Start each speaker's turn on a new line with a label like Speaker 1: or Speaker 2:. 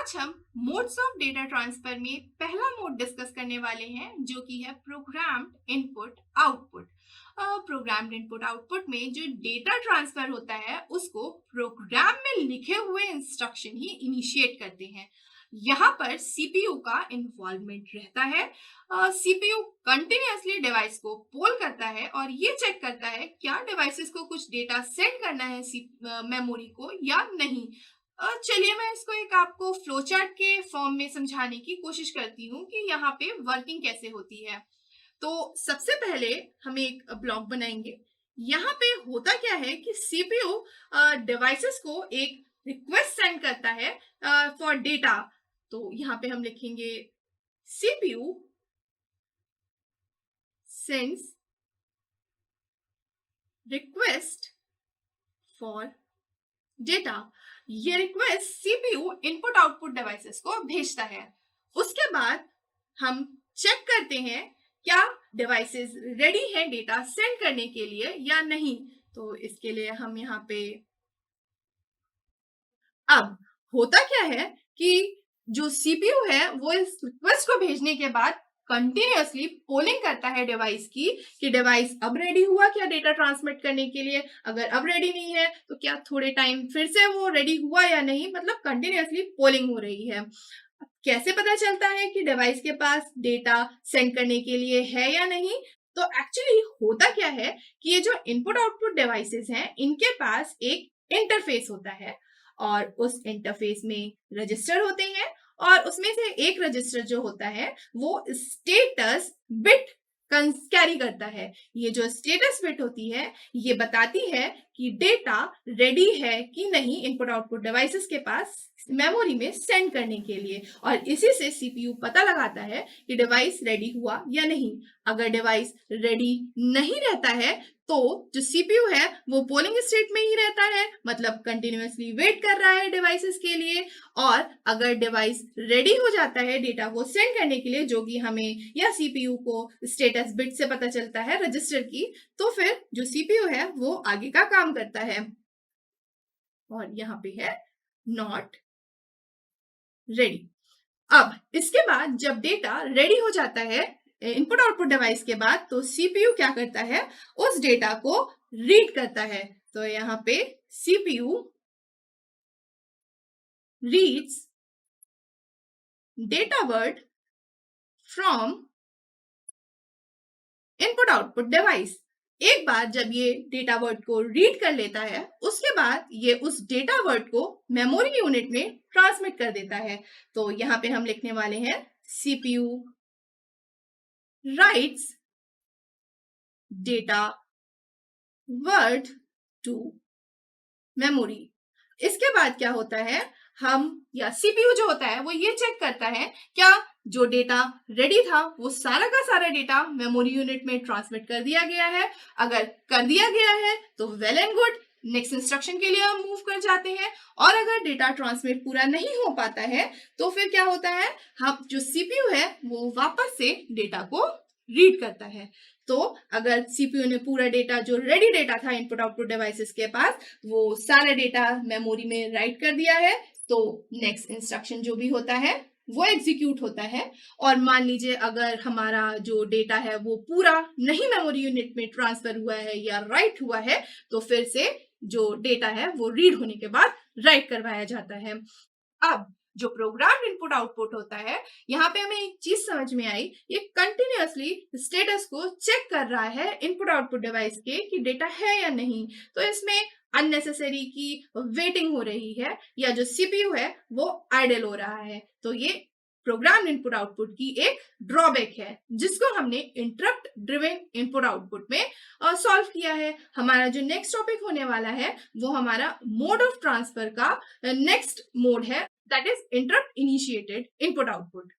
Speaker 1: आज हम modes of data transfer में पहला मोड डिस्कस करने वाले हैं जो कि है programmed input output. Programmed input output में जो डेटा ट्रांसफर होता है उसको प्रोग्राम में लिखे हुए इंस्ट्रक्शन ही इनिशिएट करते हैं। यहाँ पर सीपीयू का इन्वॉल्वमेंट रहता है। सीपीयू कंटिन्यूअसली डिवाइस को पोल करता है और ये चेक करता है क्या डिवाइसेस को कुछ डेटा सेंड करना है मेमोरी को या नहीं। चलिए मैं इसको एक आपको फ्लो चार्ट के फॉर्म में समझाने की कोशिश करती हूँ कि यहाँ पे वर्किंग कैसे होती है। तो सबसे पहले हम एक ब्लॉक बनाएंगे। यहाँ पे होता क्या है कि सीपीयू डिवाइसेस को एक रिक्वेस्ट सेंड करता है फॉर डेटा। तो यहाँ पे हम लिखेंगे CPU sends request for data. ये request CPU input output devices को भेजता है। उसके बाद हम चेक करते हैं क्या डिवाइसेस रेडी है डेटा सेंड करने के लिए या नहीं। तो इसके लिए हम यहाँ पे अब होता क्या है कि जो सीपीयू है वो इस रिक्वेस्ट को भेजने के बाद कंटिन्यूअसली पोलिंग करता है डिवाइस की कि डिवाइस अब रेडी हुआ क्या डेटा ट्रांसमिट करने के लिए। अगर अब रेडी नहीं है तो क्या थोड़े टाइम फिर से वो रेडी हुआ या नहीं, मतलब कंटिन्यूअसली पोलिंग हो रही है। कैसे पता चलता है कि डिवाइस के पास डेटा सेंड करने के लिए है या नहीं। तो एक्चुअली होता क्या है कि ये जो इनपुट आउटपुट डिवाइसेस हैं इनके पास एक इंटरफेस होता है और उस इंटरफेस में रजिस्टर होते हैं और उसमें से एक रजिस्टर जो होता है वो स्टेटस बिट कैरी करता है। ये जो स्टेटस बिट होती है ये बताती है कि डेटा रेडी है कि नहीं इनपुट आउटपुट डिवाइसेस के पास मेमोरी में सेंड करने के लिए, और इसी से सीपीयू पता लगाता है कि डिवाइस रेडी हुआ या नहीं। अगर डिवाइस रेडी नहीं रहता है तो जो सीपीयू है वो पोलिंग स्टेट में ही रहता है, मतलब कंटिन्यूअसली वेट कर रहा है डिवाइसेस के लिए। और अगर डिवाइस रेडी हो जाता है डेटा को सेंड करने के लिए, जो कि हमें या सीपीयू को स्टेटस बिट से पता चलता है रजिस्टर की, तो फिर जो सीपीयू है वो आगे का काम करता है। और यहाँ पे है नॉट रेडी। अब इसके बाद जब डेटा रेडी हो जाता है इनपुट आउटपुट डिवाइस के बाद, तो सीपीयू क्या करता है उस डेटा को रीड करता है। तो यहाँ पे CPU reads data word from input output device. एक बार जब ये डेटा वर्ड को रीड कर लेता है उसके बाद ये उस डेटा वर्ड को मेमोरी यूनिट में ट्रांसमिट कर देता है। तो यहाँ पे हम लिखने वाले हैं CPU writes data word to memory. इसके बाद क्या होता है, हम या सीपीयू जो होता है वो ये चेक करता है क्या जो डेटा रेडी था वो सारा का सारा डेटा मेमोरी यूनिट में ट्रांसमिट कर दिया गया है। अगर कर दिया गया है तो well and good, next instruction के लिए हम मूव कर जाते हैं। और अगर डेटा ट्रांसमिट पूरा नहीं हो पाता है तो फिर क्या होता है, हम जो सीपीयू है वो वापस से डेटा को रीड करता है। तो अगर सीपीयू ने पूरा डेटा जो रेडी डेटा था इनपुट आउटपुट डिवाइसेस के पास वो सारा डेटा मेमोरी में राइट कर दिया है, तो नेक्स्ट इंस्ट्रक्शन जो भी होता है वो एग्जीक्यूट होता है। और मान लीजिए अगर हमारा जो डेटा है वो पूरा नहीं मेमोरी यूनिट में ट्रांसफर हुआ है या राइट हुआ है, तो फिर से जो डेटा है वो रीड होने के बाद राइट करवाया जाता है। अब जो प्रोग्राम इनपुट आउटपुट होता है, यहाँ पे हमें एक चीज समझ में आई, ये कंटिन्यूअसली स्टेटस को चेक कर रहा है इनपुट आउटपुट डिवाइस के कि डेटा है या नहीं। तो इसमें अननेसेसरी की वेटिंग हो रही है या जो सीपीयू है वो आइडल हो रहा है। तो ये प्रोग्राम इनपुट आउटपुट की एक ड्रॉबैक है जिसको हमने इंटरप्ट ड्रिवन इनपुट आउटपुट में सॉल्व किया है। हमारा जो नेक्स्ट टॉपिक होने वाला है वो हमारा मोड ऑफ ट्रांसफर का नेक्स्ट मोड है, that is interrupt initiated input output.